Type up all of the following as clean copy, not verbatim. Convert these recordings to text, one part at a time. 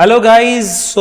Hello guys,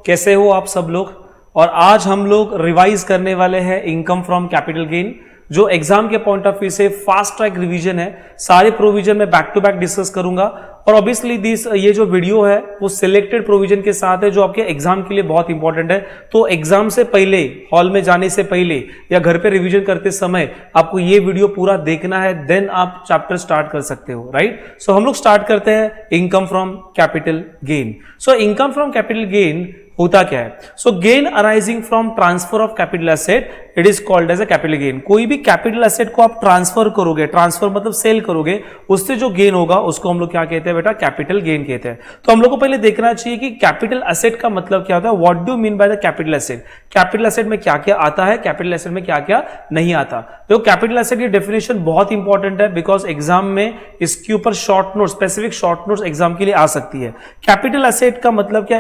कैसे हो आप सब लोग। और आज हम लोग रिवाइज करने वाले हैं इनकम फ्रॉम कैपिटल गेन, जो एग्जाम के पॉइंट ऑफ व्यू से फास्ट ट्रैक रिवीजन है। सारे प्रोविजन में बैक टू बैक डिस्कस करूंगा और ऑब्वियसली ये जो वीडियो है वो सिलेक्टेड प्रोविजन के साथ है जो आपके एग्जाम के लिए बहुत इंपॉर्टेंट है। तो एग्जाम से पहले, हॉल में जाने से पहले या घर पे रिवीजन करते समय आपको ये वीडियो पूरा देखना है, देन आप चैप्टर स्टार्ट कर सकते हो, राइट। सो हम लोग स्टार्ट करते हैं income from capital gain. So income from capital gain होता क्या है? So gain arising from transfer of capital asset, it is called as a capital gain. कोई भी कैपिटल एसेट को आप ट्रांसफर करोगे, ट्रांसफर मतलब सेल करोगे, उससे जो गेन होगा उसको हम लोग क्या कहते हैं बेटा? कैपिटल गेन कहते हैं। तो हम लोग को पहले देखना चाहिए कि कैपिटल एसेट का मतलब क्या होता है। What do mean by the capital asset? Capital asset में क्या क्या आता है, कैपिटल एसेट में क्या क्या नहीं आता। तो कैपिटल एसेट की डेफिनेशन बहुत इंपॉर्टेंट है, बिकॉज एग्जाम में इसके ऊपर short note, specific short notes exam के लिए आ सकती है। कैपिटल एसेट का मतलब क्या?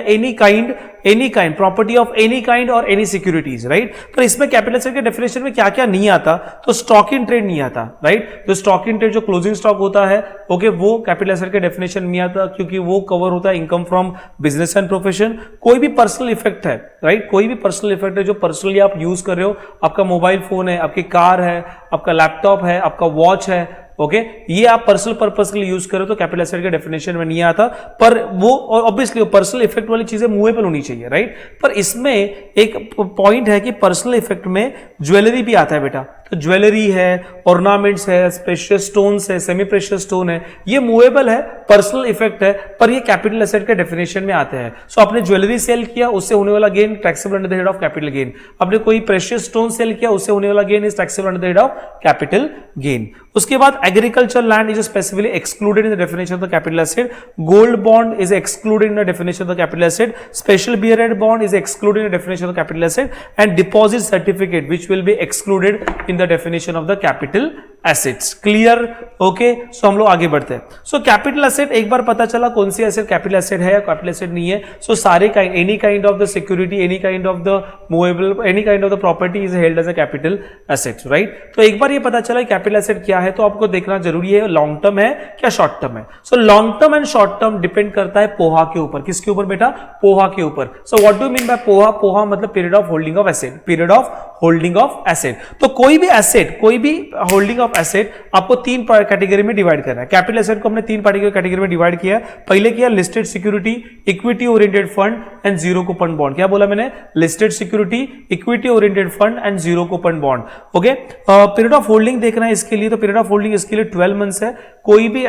Any kind property of any kind और एनी सिक्योरिटीज, राइट। पर इसमें कैपिटल एसेट के डेफिनेशन में क्या क्या नहीं आता? तो स्टॉक इन ट्रेड नहीं आता, राइट। तो स्टॉक इन ट्रेड जो क्लोजिंग स्टॉक होता है, ओके, वो कैपिटल एसेट के डेफिनेशन में आता, क्योंकि वो कवर होता है income from business and profession. कोई भी पर्सनल इफेक्ट है, राइट, कोई भी पर्सनल इफेक्ट है जो पर्सनली आप यूज कर रहे हो, आपका मोबाइल फोन है, आपकी कार है, आपका लैपटॉप है, आपका वॉच है, ओके, ये आप पर्सनल पर्पस के लिए यूज करो तो कैपिटल एसेट के डेफिनेशन में नहीं आता। पर वो ऑब्वियसली पर्सनल इफेक्ट वाली चीजें मूवेबल होनी चाहिए, राइट। पर इसमें एक पॉइंट है कि पर्सनल इफेक्ट में ज्वेलरी भी आता है बेटा। तो ज्वेलरी है, ऑर्नामेंट्स है, प्रेशियस स्टोन्स है, सेमी प्रेशियस स्टोन है, ये मूवेबल है, पर्सनल इफेक्ट है, पर ये कैपिटल एसेट के डेफिनेशन में आते हैं। सो आपने ज्वेलरी सेल किया, उससे होने वाला gain taxable under the head of capital gain. आपने कोई प्रेशियस स्टोन सेल किया, उससे होने वाला gain is taxable under the head of capital gain. उसके बाद agriculture land is specifically excluded in the definition of the capital asset. Gold bond is excluded in the definition of the capital asset. Special bearer bond is excluded in the definition of the capital asset and deposit certificate which will be excluded in the definition of the capital assets. Clear? Okay, so हम लोग आगे बढ़ते हैं। So capital asset एक बार पता चला कौन सी asset capital asset है या कैपिटल एसेट नहीं है। सो सारे kind, any kind of the security, any kind of the movable, any kind of the property is held as a capital asset, right. तो एक बार ये पता चला कैपिटल एसेट क्या है, तो आपको देखना जरूरी है लॉन्ग टर्म है क्या शॉर्ट टर्म है। So long term and short term depend करता है पोहा के ऊपर। किसके ऊपर बेटा? पोहा के ऊपर। So what do mean by POHA? POHA मतलब period of holding of asset, period of holding of asset. तो कोई भी एसेट, कोई भी होल्डिंग ऑफ एसेट आपको तीन कैटेगरी में डिवाइड करना है। कैपिटल एसेट को हमने तीन कैटेगरी में डिवाइड किया। पहले किया listed security, equity oriented fund and zero coupon bond. क्या बोला मैंने? Listed security, equity oriented fund and zero coupon bond, okay. Period of holding देखना है इसके लिए, तो पीरियड ऑफ होल्डिंग इसके लिए 12 मंथ्स है। कोई भी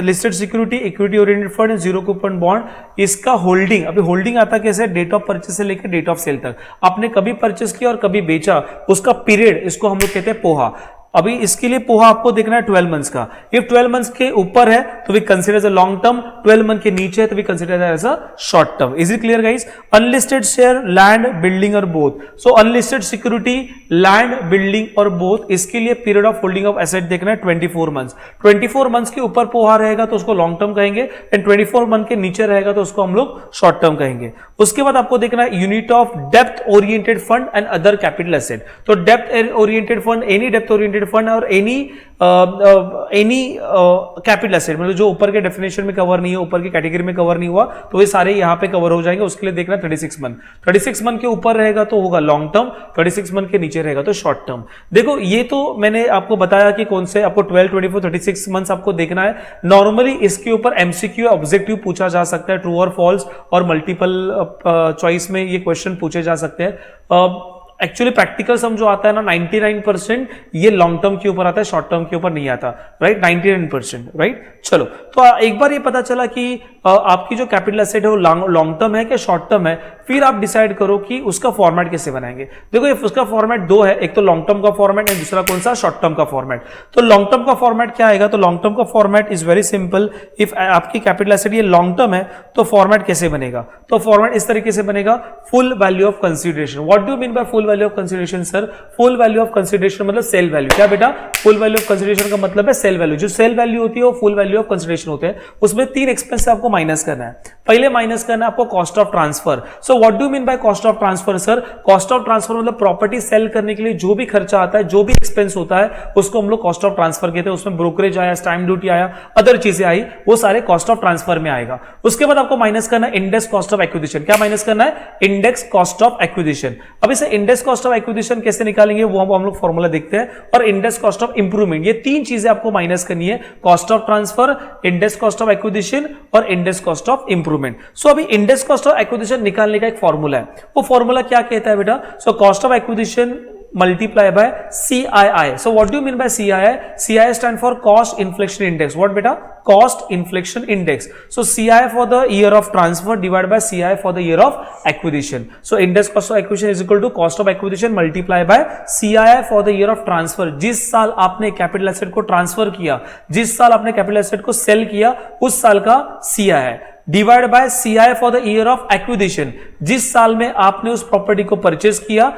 listed security, equity oriented fund and zero coupon bond, इसका होल्डिंग, अभी होल्डिंग आता कैसे? डेट ऑफ परचेस से लेकर डेट ऑफ सेल तक। आपने कभी परचेस किया और कभी बेचा, उसका पीरियड, इसको हम लोग कहते हैं पोहा। अभी इसके लिए पोहा आपको देखना है 12 मंथ्स का। इफ 12 मंथ्स के ऊपर है तो we consider as a long term, 12 month के नीचे है तो we consider as a short term. Is it clear guys? Unlisted share, land, building और both. So unlisted security, land, building और बोथ, इसके लिए period of holding of asset देखना है 24 मंथ्स। 24 मंथ्स के ऊपर पोहा रहेगा तो उसको लॉन्ग टर्म कहेंगे, एंड 24 मंथ के नीचे रहेगा तो उसको हम लोग शॉर्ट टर्म कहेंगे। उसके बाद आपको देखना है unit of depth oriented fund and other capital asset. तो depth oriented fund, any depth oriented fund और एनी कैपिटल एसेट, मतलब जो ऊपर के डेफिनेशन में कवर नहीं है, ऊपर की कैटेगरी में कवर नहीं हुआ, तो ये सारे यहां पे कवर हो जाएंगे। उसके लिए देखना 36 मंथ। 36 मंथ के ऊपर रहेगा तो होगा लॉन्ग टर्म, 36 मंथ के नीचे रहेगा तो शॉर्ट टर्म। देखो ये तो मैंने आपको बताया कि कौन से आपको 12, 24, 36 मंथ्स आपको देखना है। नॉर्मली इसके ऊपर एमसीक्यू ऑब्जेक्टिव पूछा जा सकता है, ट्रू और फॉल्स, और मल्टीपल चॉइस में ये क्वेश्चन पूछे जा सकते हैं। एक्चुअली प्रैक्टिकल सम जो आता है ना 99% ये लॉन्ग टर्म के ऊपर आता है, शॉर्ट टर्म के ऊपर नहीं आता, राइट। 99%, राइट। चलो, तो एक बार ये पता चला कि आपकी जो कैपिटल एसेट है वो लॉन्ग टर्म है क्या शॉर्ट टर्म है, फिर आप डिसाइड करो कि उसका फॉर्मेट कैसे बनाएंगे। देखो उसका फॉर्मेट दो है, एक तो लॉन्ग टर्म का फॉर्मेट एंड दूसरा कौन सा? शॉर्ट टर्म का फॉर्मेट। तो लॉन्ग टर्म का फॉर्मेट क्या आएगा? तो लॉन्ग टर्म का format is very simple. If आपकी कैपिटल एसेट ये लॉन्ग टर्म है तो फॉर्मेट कैसे बनेगा? तो फॉर्मेट इस तरीके से बनेगा, full value of consideration. What do mean bye full value of consideration sir? Full value of consideration मतलब सेल वैल्यू। क्या बेटा? फुल वैल्यू ऑफ कंसिडरेशन का मतलब है सेल वैल्यू। जो सेल वैल्यू होती है वो फुल वैल्यू ऑफ कंसिडरेशन होते हैं। उसमें तीन एक्सपेंस आपको माइनस करना है। पहले माइनस करना है आपको cost of transfer. So what do mean by cost of transfer sir? Cost of transfer मतलब प्रॉपर्टी सेल करने के लिए जो भी खर्चा आता है, जो भी एक्सपेंस होता है, उसको हम लोग कॉस्ट ऑफ ट्रांसफर कहते हैं। उसमें ब्रोकरेज आया, स्टैम्प ड्यूटी आया, अदर चीजें आई, वो सारे कॉस्ट ऑफ ट्रांसफर में आएगा। उसके बाद आपको माइनस करना है इंडेक्स कॉस्ट ऑफ एक्विजिशन। क्या माइनस करना है? Index cost of acquisition. अब इसे इंडेक्स कॉस्ट ऑफ एक्विजिशन कैसे निकालेंगे वो हम लोग फॉर्मूला देखते हैं। और इंडेक्स कॉस्ट ऑफ इंप्रूवमेंट, ये तीन चीजें आपको माइनस करनी है, cost of transfer, index cost of acquisition और इंडेक्स कॉस्ट ऑफ इंप्रूवमेंट। सो अभी इंडेक्स कॉस्ट ऑफ एक्विजिशन निकालने का एक फॉर्मूला है। वो फॉर्मूला क्या कहता है बेटा? So cost of acquisition multiply by CII. So what do you mean by CII? CII stand for cost inflation index. What beta? Cost inflation index. So CII for the year of transfer divided by CII for the year of acquisition. So index cost of acquisition is equal to cost of acquisition multiply by CII for the year of transfer. जिस साल आपने capital asset को transfer किया, जिस साल आपने capital asset को cell किया, उस साल का CII divide by CII for the year of acquisition. जिस साल में आपने उस प्रॉपर्टी को परचेज किया,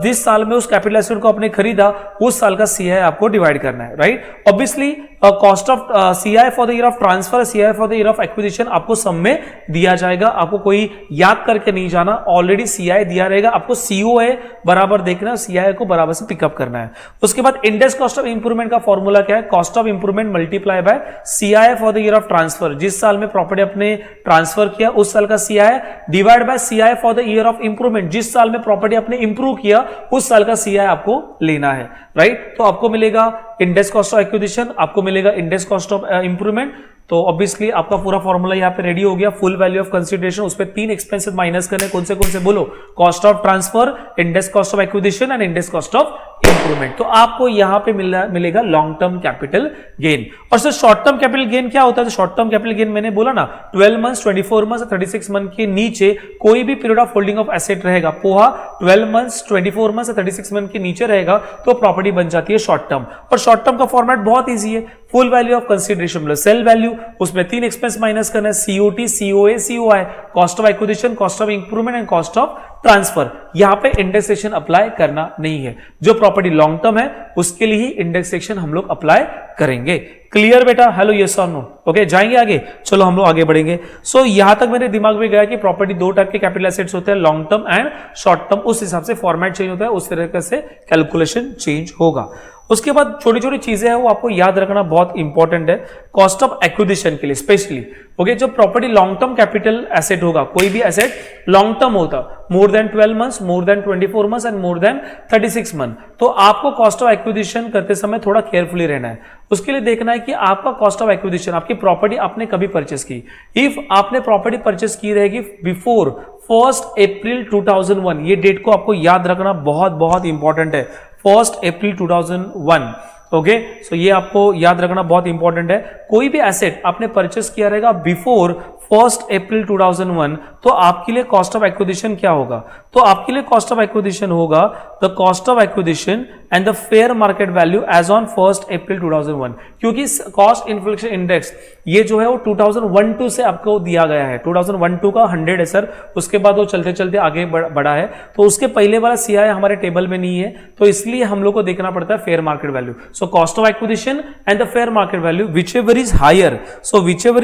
जिस साल में उस कैपिटल एसेट को आपने खरीदा, उस साल का CII आपको डिवाइड करना है, right? Obviously cost of CII for the year of transfer, CII for the year of acquisition आपको सब में दिया जाएगा। आपको कोई याद करके नहीं जाना, ऑलरेडी CII दिया रहेगा। आपको COA बराबर देखना, CII को बराबर से पिकअप करना है। उसके बाद इंडेक्स कॉस्ट ऑफ इंप्रूवमेंट का फॉर्मूला क्या है? Cost of improvement multiply by CII for the year of transfer. जिस साल में प्रॉपर्टी अपने ट्रांसफर किया, उस साल का CII divide by CII for the year of improvement. जिस साल में प्रॉपर्टी आपने इंप्रूव किया, उस साल का CII आपको लेना है, राइट? तो आपको मिलेगा इंडेक्स कॉस्ट ऑफ एक्विजिशन, आपको मिलेगा इंडेक्स कॉस्ट ऑफ इंप्रूवमेंट। तो ऑब्वियसली आपका पूरा फॉर्मूला यहाँ पे रेडी हो गया। फुल वैल्यू ऑफ कंसीडरेशन, उस पे तीन एक्सपेंसेस माइनस करने, कौन से बोलो? Cost of transfer, index cost of acquisition and index cost of improvement. तो आपको यहां पे मिलेगा लॉन्ग टर्म कैपिटल गेन। और sir short term capital gain क्या होता है? शॉर्ट टर्म कैपिटल गेन मैंने बोला ना, 12 मंथ्स, 24 मंथ्स, 36 मंथ के नीचे कोई भी period of holding of asset रहेगा, पोहा 12 मंथ्स, 24 मंथ्स, 36 मंथ के नीचे रहेगा, तो प्रॉपर्टी बन जाती है शॉर्ट टर्म। और शॉर्ट टर्म का फॉर्मेट बहुत ईजी है, full value of consideration plus sale value, उसमें तीन एक्सपेंस माइनस करना है, COT, COA, COI, cost of acquisition, cost of improvement and cost of transfer. यहां पे इंडेक्सेशन अप्लाई करना नहीं है। जो प्रॉपर्टी लॉन्ग टर्म है उसके लिए ही इंडेक्सेशन हम लोग अप्लाई करेंगे। क्लियर बेटा? हेलो, यस और नो? ओके, जाएंगे आगे? चलो हम लोग आगे बढ़ेंगे। सो यहां तक मेरे दिमाग में गया कि प्रॉपर्टी दो टाइप के कैपिटल एसेट्स होते हैं, long term and short term. उस हिसाब से फॉर्मेट चेंज होता है, उस तरीके से कैलकुलेशन चेंज होगा। उसके बाद छोटी छोटी चीजें हैं वो आपको याद रखना बहुत इंपॉर्टेंट है कॉस्ट ऑफ एक्विजिशन के लिए स्पेशली। ओके, जो property long term capital asset होगा, कोई भी एसेट लॉन्ग टर्म होता, more than 12 months, more than 24 months and more than 36 month, तो आपको कॉस्ट ऑफ एक्विजिशन करते समय थोड़ा केयरफुली रहना है। उसके लिए देखना है कि आपका कॉस्ट ऑफ एक्विजिशन, आपकी प्रॉपर्टी आपने कभी परचेस की, इफ आपने प्रॉपर्टी परचेस की रहेगी बिफोर 1 अप्रैल 2001, ये डेट को आपको याद रखना बहुत बहुत इंपॉर्टेंट है, 1 अप्रैल 2001। ओके, सो ये आपको याद रखना बहुत इंपॉर्टेंट है। कोई भी एसेट आपने परचेस किया रहेगा बिफोर 1 अप्रैल 2001, तो आपके लिए कॉस्ट ऑफ एक्विजिशन क्या होगा? तो आपके लिए कॉस्ट ऑफ एक्विजिशन होगा the cost of acquisition and the fair market value as on 1 April 2001, क्योंकि कॉस्ट इन्फ्लेशन इंडेक्स ये जो है वो 2001-2 से आपको दिया गया है। 2001-2 का 100 है सर, उसके बाद वो चलते चलते आगे बढ़ा है, तो उसके पहले वाला CI हमारे टेबल में नहीं है, तो इसलिए हम लोग को देखना पड़ता है fair market value. So cost of acquisition and the fair market value, whichever is higher, so whichever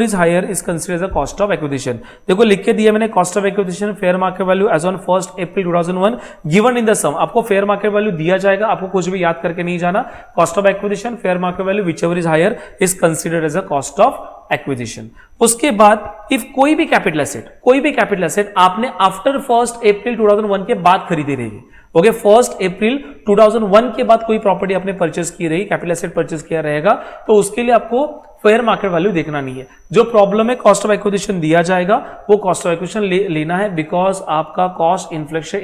is higher is considered as a cost of acquisition। देखो लिख के दिया मैंने, cost of acquisition fair market value as on 1 April 2001 given in the sum. आपको fair market value दिया जाएगा, आपको कुछ भी याद करके नहीं जाना। Cost of acquisition fair market value whichever is higher is considered as a cost of acquisition. उसके बाद इफ कोई भी कैपिटल एसेट आपने आफ्टर 1 अप्रैल 2001 के बाद खरीदी रहेगी, ओके, 1 अप्रैल 2001 के बाद कोई प्रॉपर्टी आपने परचेस की रही, कैपिटल एसेट परचेस किया रहेगा, तो उसके लिए आपको फेयर मार्केट वैल्यू देखना नहीं है। जो प्रॉब्लम है कॉस्ट ऑफ एक्विजिशन दिया जाएगा, वो कॉस्ट ऑफ एक्विजिशन लेना है, बिकॉज आपका कॉस्ट इन्फ्लेशन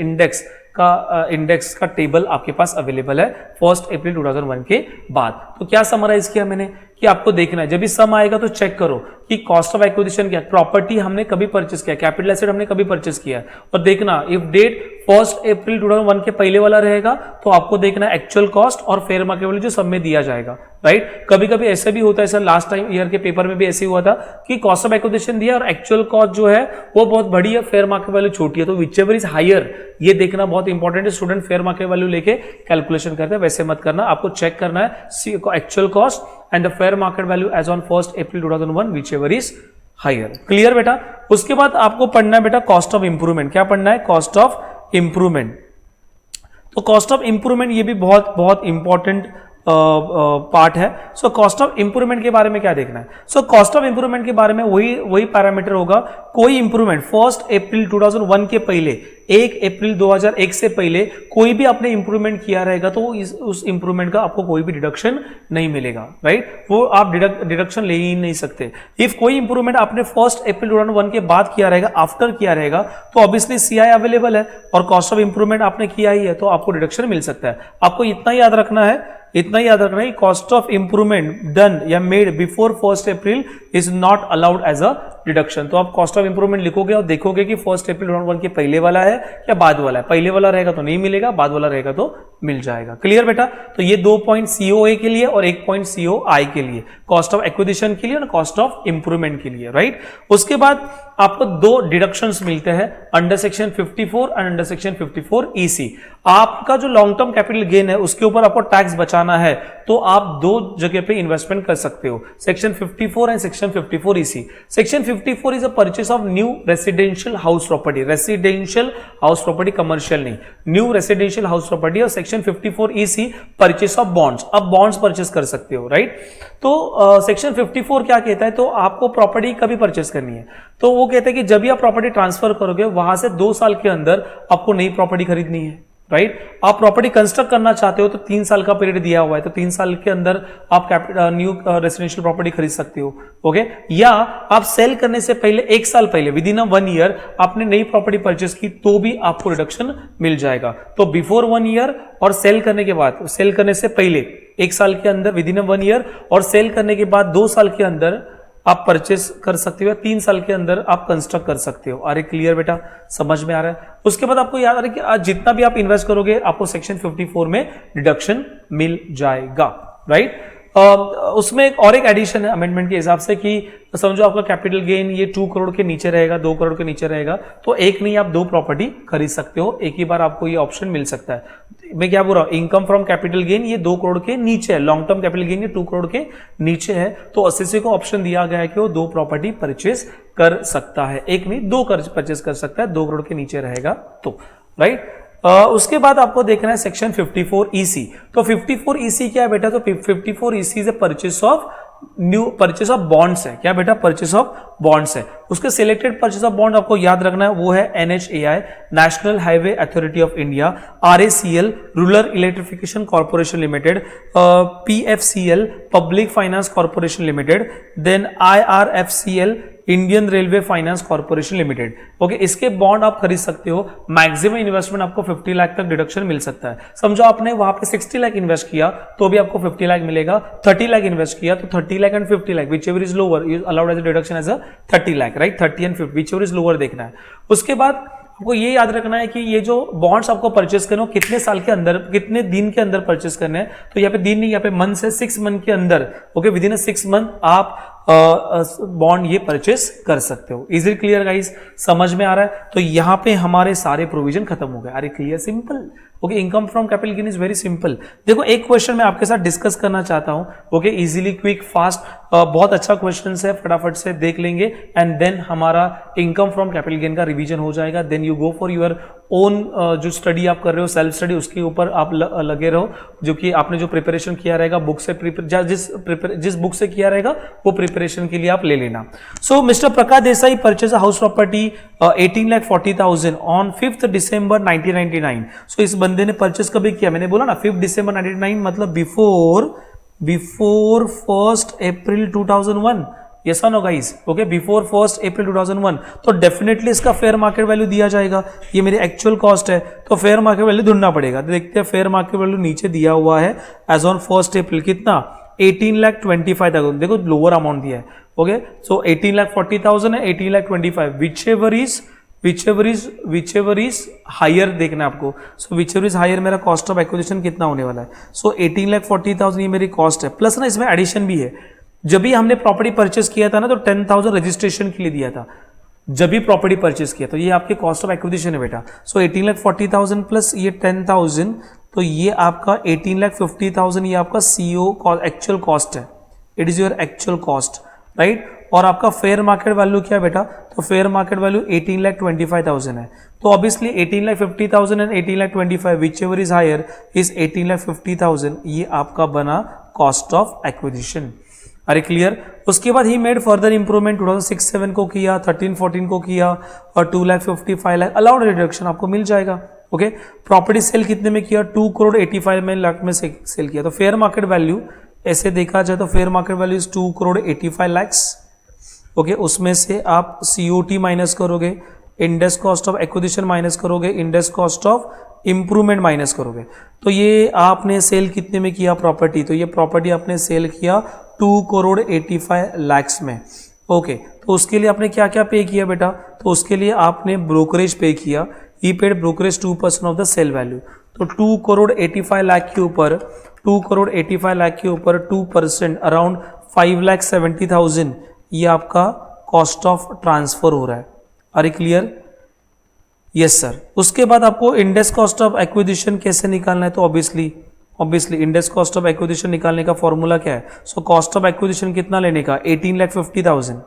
इंडेक्स का टेबल आपके पास अवेलेबल है 1 अप्रैल 2001 के बाद। तो क्या समराइज किया मैंने कि आपको देखना है, जब भी सम आएगा तो चेक करो कि कॉस्ट ऑफ एक्विजिशन क्या, प्रॉपर्टी हमने कभी परचेस किया, कैपिटल एसेट हमने कभी परचेस किया, और देखना इफ डेट 1 अप्रैल 2001 के पहले वाला रहेगा, तो आपको देखना एक्चुअल कॉस्ट और फेयर मार्केट वैल्यू जो सब में दिया जाएगा, राइट? कभी कभी ऐसे भी होता है सर, लास्ट टाइम ईयर के पेपर में भी ऐसे हुआ था कि कॉस्ट ऑफ एक्विजिशन दिया और एक्चुअल कॉस्ट जो है वो बहुत बड़ी है, फेयर मार्केट वैल्यू छोटी है, तो whichever is higher ये देखना बहुत इंपॉर्टेंट है। स्टूडेंट फेयर मार्केट वैल्यू लेके कैलकुलेशन करते हैं, वैसे मत करना, आपको चेक करना है actual cost and the fair market value as on 1 April 2001 whichever is higher. Clear बेटा? उसके बाद आपको पढ़ना है बेटा कॉस्ट ऑफ इंप्रूवमेंट। क्या पढ़ना है? Cost of improvement. तो कॉस्ट ऑफ इंप्रूवमेंट ये भी बहुत बहुत इंपॉर्टेंट पार्ट है। सो कॉस्ट ऑफ इंप्रूवमेंट के बारे में क्या देखना है? सो कॉस्ट ऑफ इंप्रूवमेंट के बारे में वही पैरामीटर होगा। कोई इंप्रूवमेंट 1 अप्रैल 2001 के पहले, 1 अप्रैल 2001 से पहले कोई भी आपने इंप्रूवमेंट किया रहेगा तो उस इंप्रूवमेंट का आपको कोई भी डिडक्शन नहीं मिलेगा, राइट? वो आप डिडक्शन ले ही नहीं सकते। इफ कोई इंप्रूवमेंट आपने 1 अप्रैल 2001 के बाद किया रहेगा, आफ्टर किया रहेगा, तो ऑब्वियसली सीआई अवेलेबल है और कॉस्ट ऑफ इंप्रूवमेंट आपने किया ही है तो आपको डिडक्शन मिल सकता है। आपको इतना याद रखना है, कॉस्ट ऑफ इंप्रूवमेंट डन या made before 1 April is not allowed as a deduction. तो आप कॉस्ट ऑफ इंप्रूवमेंट लिखोगे और देखोगे कि 1 अप्रैल 2001 के पहले वाला है या बाद वाला है। पहले वाला रहेगा तो नहीं मिलेगा, बाद वाला रहेगा तो मिल जाएगा। क्लियर बेटा? तो ये 2 पॉइंट सीओए के लिए और 1 पॉइंट सीओआई के लिए, कॉस्ट ऑफ एक्विजिशन के लिए और कॉस्ट ऑफ इंप्रूवमेंट के लिए, राइट? उसके बाद आपको 2 डिडक्शंस मिलते हैं under section 54 and under section 54 EC. आपका जो लॉन्ग टर्म कैपिटल गेन है उसके ऊपर आपको टैक्स बचाना है तो आप 2 जगह पे इन्वेस्टमेंट कर सकते हो, section 54 and section 54 EC. Section 54 is a purchase of new residential house property, residential house property, commercial नहीं, न्यू रेसिडेंशियल हाउस प्रॉपर्टी। और section 54 EC purchase of bonds, अब बॉन्ड्स परचेस कर सकते हो, राइट? तो सेक्शन 54 क्या कहता है? तो आपको प्रॉपर्टी कभी परचेस करनी है तो वो कहते हैं कि जब भी आप प्रॉपर्टी ट्रांसफर करोगे वहां से 2 साल के अंदर आपको नई प्रॉपर्टी खरीदनी है, राइट? आप प्रॉपर्टी कंस्ट्रक्ट करना चाहते हो तो 3 साल का पीरियड दिया हुआ है, तो 3 साल के अंदर आप न्यू रेसिडेंशियल प्रॉपर्टी खरीद सकते हो, ओके? या आप सेल करने से पहले 1 साल पहले, विद इन 1 ईयर आपने नई प्रॉपर्टी परचेस की तो भी आपको रिडक्शन मिल जाएगा। तो बिफोर 1 ईयर और सेल करने के बाद, सेल करने से पहले 1 साल के अंदर विद इन 1 ईयर और सेल करने के बाद 2 साल के अंदर आप परचेस कर सकते हो या 3 साल के अंदर आप कंस्ट्रक्ट कर सकते हो। अरे क्लियर बेटा? समझ में आ रहा है? उसके बाद आपको याद आ रहा है कि आज जितना भी आप इन्वेस्ट करोगे आपको सेक्शन 54 में डिडक्शन मिल जाएगा, राइट? उसमें और एक एडिशन है अमेंडमेंट के हिसाब से कि समझो आपका कैपिटल गेन ये 2 करोड़ के नीचे रहेगा, 2 करोड़ के नीचे रहेगा तो एक नहीं आप 2 प्रॉपर्टी खरीद सकते हो, एक ही बार आपको ये ऑप्शन मिल सकता है। मैं क्या बोल रहा हूं? इनकम फ्रॉम कैपिटल गेन ये 2 करोड़ के नीचे है, लॉन्ग टर्म कैपिटल गेन ये 2 करोड़ के नीचे है तो एसएससी को ऑप्शन दिया गया है कि वो 2 प्रॉपर्टी परचेस कर सकता है, एक नहीं 2 परचेस कर सकता है, 2 करोड़ के नीचे रहेगा तो, राइट? उसके बाद आपको देखना है सेक्शन 54 ईसी। तो 54 ईसी क्या है बेटा? तो 54 EC is purchase of purchase of bonds है। क्या बेटा? परचेस ऑफ बॉन्ड्स है। उसके सिलेक्टेड परचेस ऑफ बॉन्ड आपको याद रखना है, वो है NHAI, National Highway Authority of India, RACL, Rural Electrification Corporation Limited, PFCL, Public Finance Corporation Limited, then IRFCL, Indian Railway Finance Corporation Limited, okay? इसके bond आप खरीद सकते हो। मैक्सिमम इन्वेस्टमेंट आपको 50 लाख तक डिडक्शन मिल सकता है। समझो आपने वहां पे 60 लाख इन्वेस्ट किया तो भी आपको 50 लाख मिलेगा, 30 लाख इन्वेस्ट किया तो 30 lakh and 50 lakh, whichever is lower is allowed as a deduction as a 30 lakh, right? 30 and 50 whichever is lower देखना है। उसके बाद आपको ये याद रखना है कि ये जो बॉन्ड्स आपको परचेस करने हो कितने साल के अंदर, कितने दिन के अंदर परचेस करने हैं। तो यहाँ पे दिन नहीं, यहाँ पे मंथ है, 6 मंथ के अंदर, okay? With in a 6 month आप बॉन्ड ये परचेस कर सकते हो। Is it clear guys? समझ में आ रहा है? तो यहाँ पे हमारे सारे प्रोविजन खत्म हो गए। अरे clear? Simple, okay? Income from capital gain is very simple. देखो एक क्वेश्चन मैं आपके साथ डिस्कस करना चाहता हूं, ओके? इजीली, क्विक, फास्ट, बहुत अच्छा क्वेश्चन है, फटाफट से देख लेंगे एंड देन हमारा इनकम फ्रॉम कैपिटल गेन का रिवीजन हो जाएगा। Then you go for your own जो स्टडी आप कर रहे हो, सेल्फ स्टडी, उसके ऊपर आप लगे रहो, जो कि आपने जो प्रिपरेशन किया रहेगा बुक से, जिस बुक से किया रहेगा वो प्रिपरेशन के लिए आप ले लेना। So mister Prakash Desai purchase house property 18,40,000 on 5 December 1999। So इस बंदे ने परचेस कभी किया? मैंने बोला ना 5 दिसंबर 1999 मतलब before 1 April 2001। Yes no guys, okay? Before 1 April 2001 तो डेफिनेटली इसका फेयर मार्केट वैल्यू दिया जाएगा। ये मेरी एक्चुअल कॉस्ट है तो फेयर मार्केट वैल्यू ढूंढना पड़ेगा। तो देखते हैं फेयर मार्केट वैल्यू नीचे दिया हुआ है एज ऑन 1 अप्रैल कितना? 18,25,000। देखो लोअर अमाउंट दिया है, ओके? सो 18,40,000 है, 18,25,000 whichever is हायर देखना है आपको। सो whichever is हायर मेरा कॉस्ट ऑफ एक्विजिशन कितना होने वाला है? सो 18,40,000 ये मेरी कॉस्ट है, प्लस ना इसमें एडिशन भी है। जब भी हमने प्रॉपर्टी परचेस किया था ना तो 10,000 रजिस्ट्रेशन के लिए दिया था, जब भी प्रॉपर्टी परचेस किया। तो ये आपके कॉस्ट ऑफ एक्विजिशन है बेटा। सो 18,40,000 प्लस ये 10,000 तो ये आपका 18,50,000 ये आपका CO एक्चुअल कॉस्ट है। It is your actual cost, right? और आपका फेयर मार्केट वैल्यू क्या है बेटा, तो फेयर मार्केट वैल्यू 18,25,000 है। तो obviously 18,50,000 and 18,25,000 whichever is higher is 18,50,000, ये आपका बना कॉस्ट ऑफ एक्विजिशन। अरे क्लियर। उसके बाद ही मेड फर्दर इंप्रूवमेंट 2006-07 को किया, 13-14 को किया और 2,55,000 अलाउड रिडक्शन आपको मिल जाएगा। ओके, प्रॉपर्टी सेल कितने में किया, 2,85 लाख में सेल किया। तो फेयर मार्केट वैल्यू ऐसे देखा जाए तो fair market value is 2,85 lakh. Okay, उसमें से आप COT माइनस करोगे, index cost of acquisition minus करोगे, index cost of improvement minus करोगे। तो ये आपने सेल कितने में किया प्रॉपर्टी, तो ये प्रॉपर्टी आपने सेल किया 2,85 लाख में। ओके, तो उसके लिए आपने क्या क्या पे किया बेटा, तो उसके लिए आपने ब्रोकरेज पे किया, he paid brokerage 2% of the sale value. तो 2,85 लाख के ऊपर 2,85 लाख के ऊपर 2% अराउंड 5,70,000 ये आपका कॉस्ट ऑफ ट्रांसफर हो रहा है। Are clear? Yes sir. उसके बाद आपको इंडेक्स कॉस्ट ऑफ एक्विजिशन कैसे निकालना है, तो obviously index cost of acquisition निकालने का फॉर्मूला क्या है, सो कॉस्ट ऑफ एक्विजिशन कितना लेने का, 18,50,000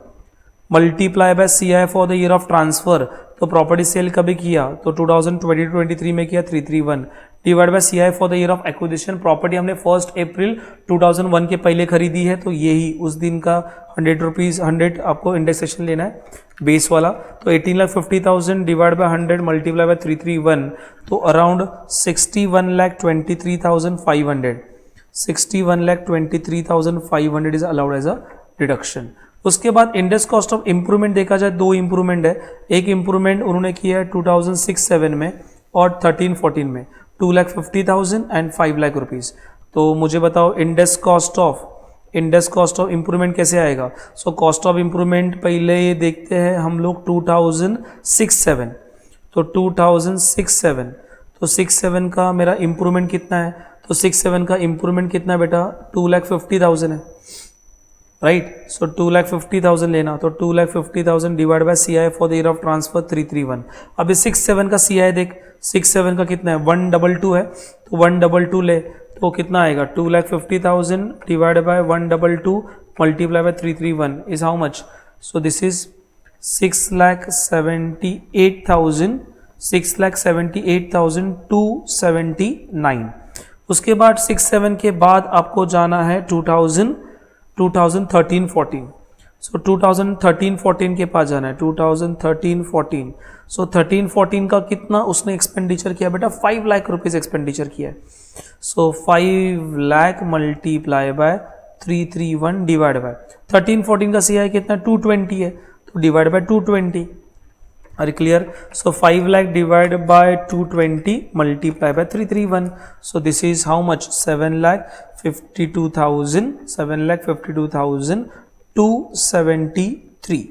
multiply by CI for the year of transfer. तो प्रॉपर्टी सेल कभी किया, तो 2020-23 में किया 331 divide by CI for the year of acquisition. Property हमने 1 अप्रैल 2001 के पहले खरीदी है, तो यही उस दिन का 100 आपको इंडेक्सेशन लेना है बेस वाला। तो 18,50,000 डिवाइड बाय 100 मल्टीप्लाई बाय 331, तो around 61,23,500 61,23,500 is allowed as a deduction. उसके बाद इंडेक्स कॉस्ट ऑफ इंप्रूवमेंट देखा जाए, दो इंप्रूवमेंट है। एक इंप्रूवमेंट उन्होंने किया है 2006-07 में और 13-14 में 2,50,000 एंड 5 लाख रुपीज। तो मुझे बताओ इंडेक्स कॉस्ट ऑफ इंप्रूवमेंट कैसे आएगा। सो कॉस्ट ऑफ इंप्रूवमेंट पहले ये देखते हैं हम लोग 2006-07, तो 2006-07 तो 6-7 का मेरा इंप्रूवमेंट कितना है, तो 6-7 का इंप्रूवमेंट कितना है बेटा, 2,50,000 है, राइट। सो 2,50,000 लेना, तो 2,50,000 divide by CI for the year of transfer 331। अभी 6-7 का CI देख, 6-7 का कितना है, 122 है, तो 122 ले, तो कितना आएगा 2,50,000 divide by 122 multiply by 331 is how much, so this is 6,78,279। उसके बाद 6-7 के बाद आपको जाना है 2013-14, सो 2013-14 के पास जाना है, 2013-14। सो 13-14 का कितना उसने एक्सपेंडिचर किया बेटा, 5 लाख रुपीज एक्सपेंडिचर किया है। सो 5 lakh multiply by 331 divide by 13-14 का CI कितना 220 है, तो डिवाइड बाय 220। अरे clear. So 5 lakh divide by 220 multiply by 331, so this is how much, 7,52,273,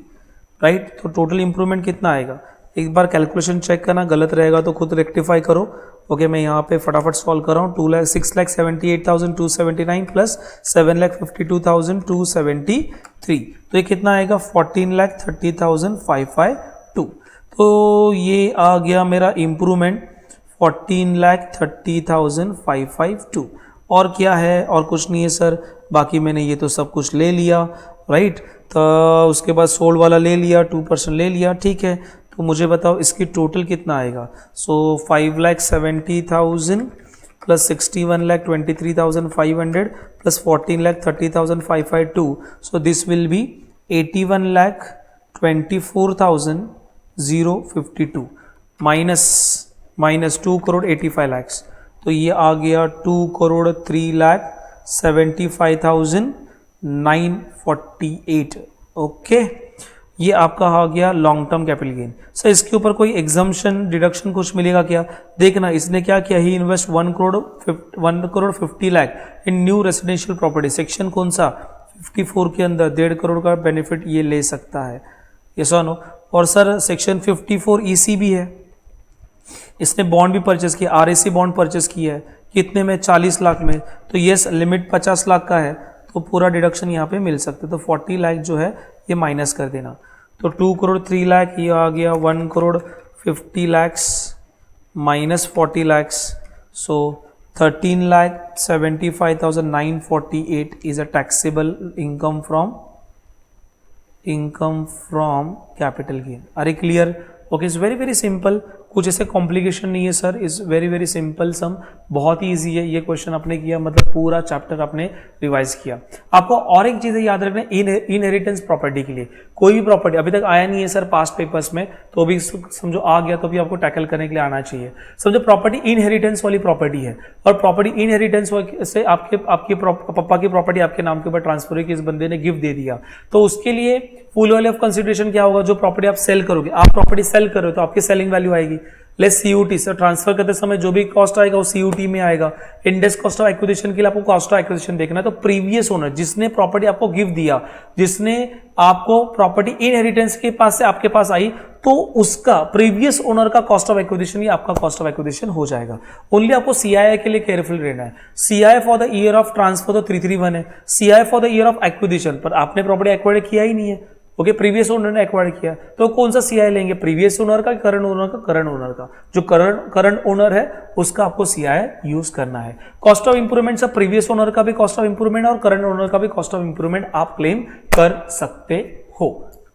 right. तो टोटल इंप्रूवमेंट कितना आएगा, एक बार कैलकुलेशन चेक करना, गलत रहेगा तो खुद रेक्टिफाई करो। ओके, मैं यहाँ पे फटाफट सॉल्व कर रहा हूँ। 6,78,279 प्लस 7,52,273, तो ये कितना आएगा 14,30,552। तो ये आ गया मेरा इंप्रूवमेंट 14,30,552। और क्या है, और कुछ नहीं है सर, बाकी मैंने ये तो सब कुछ ले लिया, राइट। तो उसके बाद सोल्ड वाला ले लिया, 2% ले लिया, ठीक है। तो मुझे बताओ इसकी टोटल कितना आएगा। सो 5,70,000 plus 61,23,500 plus 14,30,552, so this will be 81,24,052 minus 2,85 lakh, तो ये आ गया 2,03,75,948। ओके, ये आपका आ गया long term capital gain. Sir इसके ऊपर कोई एग्जम्पशन डिडक्शन कुछ मिलेगा क्या, देखना इसने क्या किया, ही इन्वेस्ट 1,50 लाख इन न्यू रेसिडेंशियल प्रॉपर्टी। सेक्शन कौन सा, 54 के अंदर 1.5 करोड़ का बेनिफिट ये ले सकता है, यस और नो। और सर सेक्शन 54 EC भी है, इसने बॉन्ड भी परचेस किया, RAC बॉन्ड परचेस किया है, कितने में, 40 लाख में, तो यस लिमिट 50 लाख का है, तो पूरा डिडक्शन यहाँ पे मिल सकता है। तो 40 लाख जो है ये माइनस कर देना, तो 2,03 लाख ये आ गया 1,50 lakh minus 40 lakh, so 13,75,948 is a taxable income from income from capital gain. अरे clear? Okay, it's very very simple, कुछ ऐसे कॉम्प्लिकेशन नहीं है sir, is very very simple sum, बहुत ही ईजी है ये क्वेश्चन आपने किया, मतलब पूरा चैप्टर आपने रिवाइज किया। आपको और एक चीज याद रखना, इनहेरिटेंस प्रॉपर्टी के लिए कोई भी प्रॉपर्टी अभी तक आया नहीं है सर पास्ट पेपर्स में, तो भी समझो आ गया तो भी आपको टैकल करने के लिए आना चाहिए। समझो प्रॉपर्टी इनहेरिटेंस वाली प्रॉपर्टी है, और प्रॉपर्टी इनहेरिटेंस से आपकी पापा की प्रॉपर्टी आपके नाम के ऊपर ट्रांसफर हुई कि इस बंदे ने गिफ्ट दे दिया, तो उसके लिए फुल वैल्यू ऑफ कंसिडरेशन क्या होगा? जो प्रॉपर्टी आप सेल करोगे, आप प्रॉपर्टी सेल कर रहे हो तो आपकी सेलिंग वैल्यू आएगी, लेस सीयूटी से ट्रांसफर करते समय जो भी कॉस्ट आएगा वो सीयूटी में आएगा। इंडेक्स कॉस्ट ऑफ एक्विजिशन के लिए आपको कॉस्ट ऑफ एक्विजिशन देखना है, तो प्रीवियस ओनर जिसने प्रॉपर्टी आपको गिफ्ट दिया, जिसने आपको प्रॉपर्टी इनहेरिटेंस के पास से आपके पास आई, तो उसका प्रीवियस ओनर का कॉस्ट ऑफ एक्विजिशन ही आपका कॉस्ट ऑफ एक्विजिशन हो जाएगा। ओनली आपको सीआईआई के लिए केयरफुल रहना है। CII for the year of transfer तो 331 है, CII for the year of acquisition पर आपने प्रॉपर्टी एक्वायर्ड किया ही नहीं है, ओके, प्रीवियस ओनर ने एक्वायर्ड किया, तो कौन सा सीआई लेंगे? प्रीवियस ओनर का, करंट ओनर का? करंट ओनर का। जो करंट ओनर है उसका आपको सीआई यूज करना है। कॉस्ट ऑफ इंप्रूवमेंट सब प्रीवियस ओनर का भी कॉस्ट ऑफ इंप्रूवमेंट और करंट ओनर का भी कॉस्ट ऑफ इंप्रूवमेंट आप क्लेम कर सकते हो।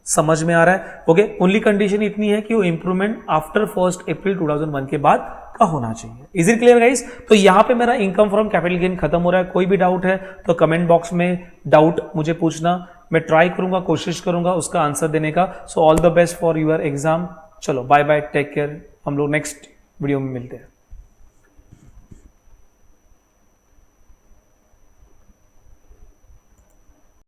समझ में आ रहा है? ओके, ओनली कंडीशन इतनी है कि वो इंप्रूवमेंट आफ्टर 1 अप्रैल 2001 के बाद का होना चाहिए। Is it clear guys? तो यहां पे मेरा इनकम फ्रॉम कैपिटल गेन खत्म हो रहा है। कोई भी डाउट है तो कमेंट बॉक्स में डाउट मुझे पूछना, मैं ट्राई करूंगा, कोशिश करूंगा उसका आंसर देने का। So all the best for your exam. चलो बाय बाय, टेक केयर, हम लोग नेक्स्ट वीडियो में मिलते हैं।